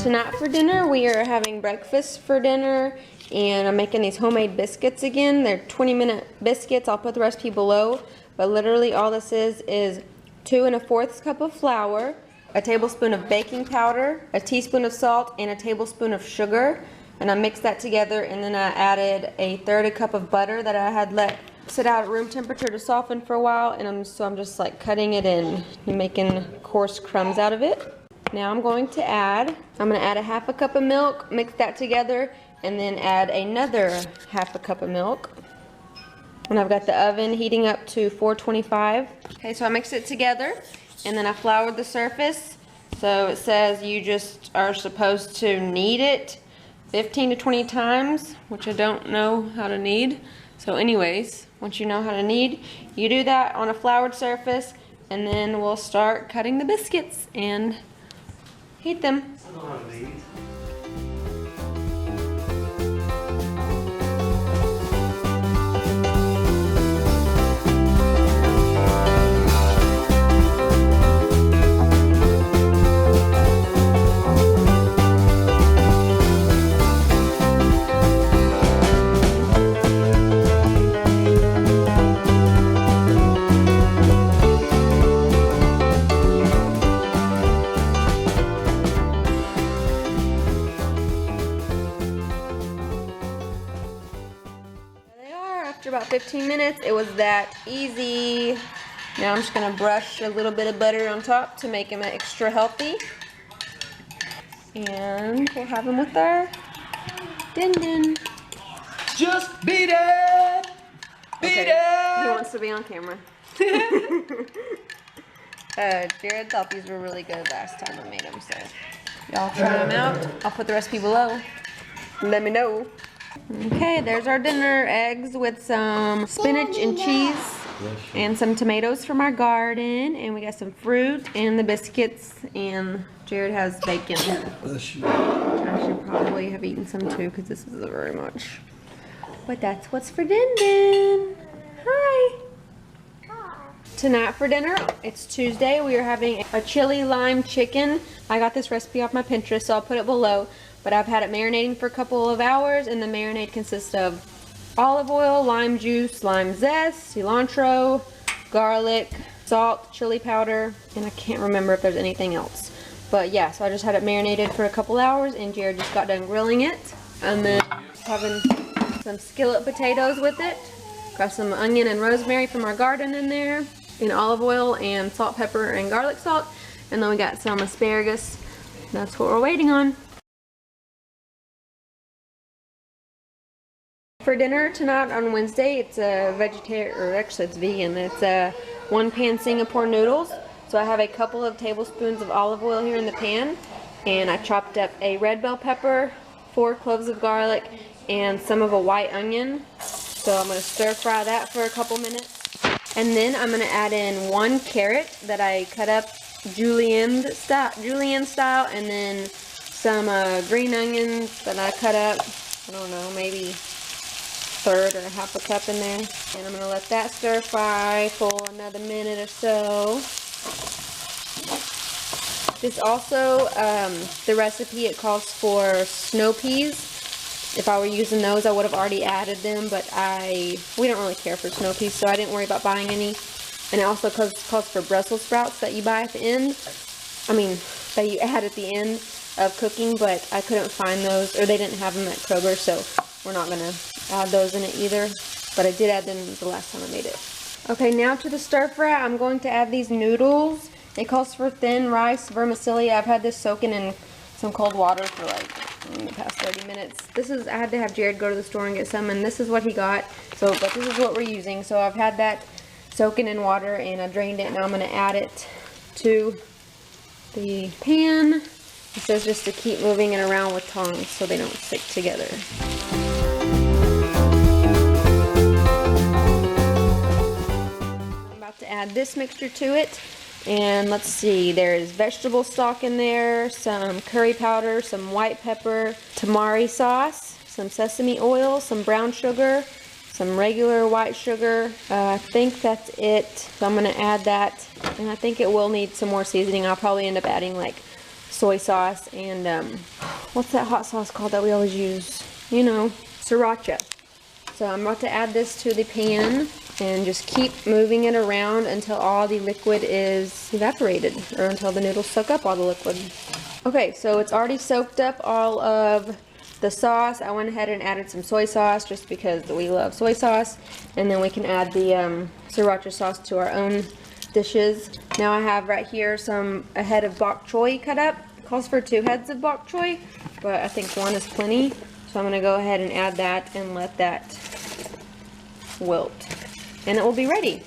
Tonight for dinner, we are having breakfast for dinner, and I'm making these homemade biscuits again. They're 20-minute biscuits. I'll put the recipe below, but literally all this is 2 1/4 cup of flour, a tablespoon of baking powder, a teaspoon of salt, and a tablespoon of sugar. And I mixed that together, and then I added a 1/3 cup of butter that I had let sit out at room temperature to soften for a while, and I'm just like cutting it in and making coarse crumbs out of it. Now I'm going to add a 1/2 cup of milk, mix that together, and then add another 1/2 cup of milk. And I've got the oven heating up to 425. Okay, so I mixed it together, and then I floured the surface. So it says you just are supposed to knead it 15 to 20 times, which I don't know how to knead. So anyways, once you know how to knead, you do that on a floured surface, and then we'll start cutting the biscuits and heat them. I know how to knead. After about 15 minutes, it was that easy. Now I'm just gonna brush a little bit of butter on top to make them extra healthy. And we'll have them with our din-din. Just beat it! Beat it! He wants to be on camera. Jared thought these were really good last time I made them, so y'all try them out. I'll put the recipe below. Let me know. Okay, there's our dinner. Eggs with some spinach and cheese and some tomatoes from our garden, and we got some fruit and the biscuits, and Jared has bacon. I should probably have eaten some too because this isn't very much. But that's what's for din-din. Hi! Tonight for dinner, it's Tuesday. We are having a chili lime chicken. I got this recipe off my Pinterest, so I'll put it below. But I've had it marinating for a couple of hours, and the marinade consists of olive oil, lime juice, lime zest, cilantro, garlic, salt, chili powder, and I can't remember if there's anything else. But yeah, so I just had it marinated for a couple hours, and Jared just got done grilling it. And then having some skillet potatoes with it. Got some onion and rosemary from our garden in there, and olive oil and salt, pepper, and garlic salt. And then we got some asparagus. That's what we're waiting on. For dinner tonight on Wednesday, it's a vegetarian, or actually it's vegan. It's a 1-pan Singapore noodles. So I have a couple of tablespoons of olive oil here in the pan, and I chopped up a red bell pepper, 4 cloves of garlic, and some of a white onion. So I'm going to stir fry that for a couple minutes. And then I'm going to add in 1 carrot that I cut up julienne style, and then some green onions that I cut up, I don't know, maybe 1/3 or 1/2 cup in there. And I'm going to let that stir fry for another minute or so. This also, the recipe, it calls for snow peas. If I were using those, I would have already added them, but we don't really care for snow peas, so I didn't worry about buying any. And it also calls for Brussels sprouts that you buy at the end. That you add at the end of cooking, but I couldn't find those, or they didn't have them at Kroger, so we're not going to add those in it either. But I did add them the last time I made it. Okay, now to the stir fry, I'm going to add these noodles. It calls for thin rice vermicelli. I've had this soaking in some cold water for like the past 30 minutes. I had to have Jared go to the store and get some, and this is what he got. But this is what we're using. So I've had that soaking in water, and I drained it. Now I'm going to add it to the pan. It says just to keep moving it around with tongs so they don't stick together. I'm about to add this mixture to it. And let's see, there's vegetable stock in there, some curry powder, some white pepper, tamari sauce, some sesame oil, some brown sugar, some regular white sugar. I think that's it. So I'm going to add that, and I think it will need some more seasoning. I'll probably end up adding like soy sauce and what's that hot sauce called that we always use? You know, sriracha. So I'm about to add this to the pan and just keep moving it around until all the liquid is evaporated, or until the noodles soak up all the liquid. Okay, so it's already soaked up all of the sauce. I went ahead and added some soy sauce just because we love soy sauce, and then we can add the sriracha sauce to our own dishes. Now I have right here a head of bok choy cut up. It calls for 2 heads of bok choy, but I think 1 is plenty. So I'm gonna go ahead and add that and let that wilt, and it will be ready.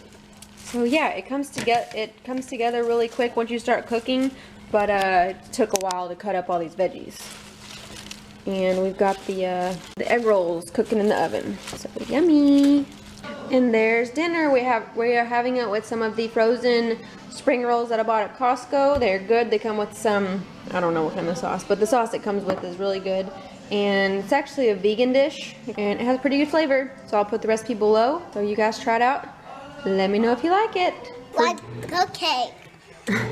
So yeah, it comes together really quick once you start cooking, but it took a while to cut up all these veggies. And we've got the egg rolls cooking in the oven. So yummy. And there's dinner. We are having it with some of the frozen spring rolls that I bought at Costco. They're good. They come with some, I don't know what kind of sauce, but the sauce it comes with is really good. And it's actually a vegan dish, and it has pretty good flavor. So I'll put the recipe below, so you guys try it out. Let me know if you like it. Okay.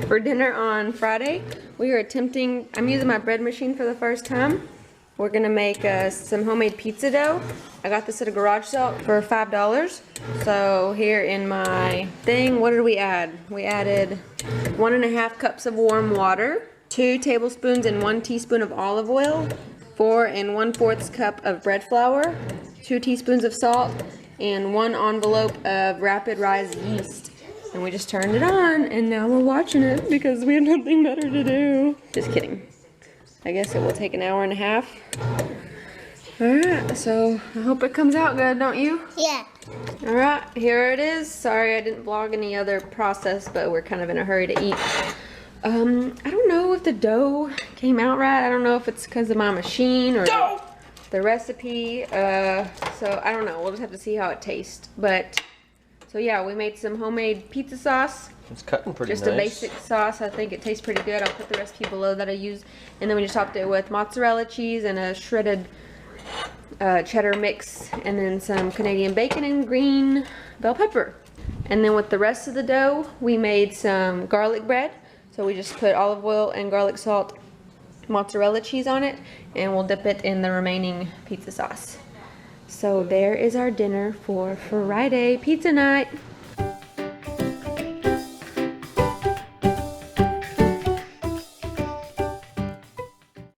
For dinner on Friday, we are attempting, I'm using my bread machine for the first time. We're gonna make some homemade pizza dough. I got this at a garage sale for $5. So here in my thing, what did we add? We added 1.5 cups of warm water, 2 tablespoons and 1 teaspoon of olive oil, 4 1/4 cup of bread flour, 2 teaspoons of salt, and 1 envelope of rapid rise yeast. And we just turned it on, and now we're watching it because we have nothing better to do. Just kidding. I guess it will take an hour and a half. Alright, so I hope it comes out good, don't you? Yeah. Alright, here it is. Sorry I didn't vlog any other process, but we're kind of in a hurry to eat. I don't know if the dough came out right. I don't know if it's because of my machine or the recipe. So I don't know. We'll just have to see how it tastes. But, so yeah, we made some homemade pizza sauce. It's cutting pretty nice. Just a basic sauce. I think it tastes pretty good. I'll put the recipe below that I use. And then we just topped it with mozzarella cheese and a shredded cheddar mix. And then some Canadian bacon and green bell pepper. And then with the rest of the dough, we made some garlic bread. So we just put olive oil and garlic salt, mozzarella cheese on it, and we'll dip it in the remaining pizza sauce. So there is our dinner for Friday pizza night.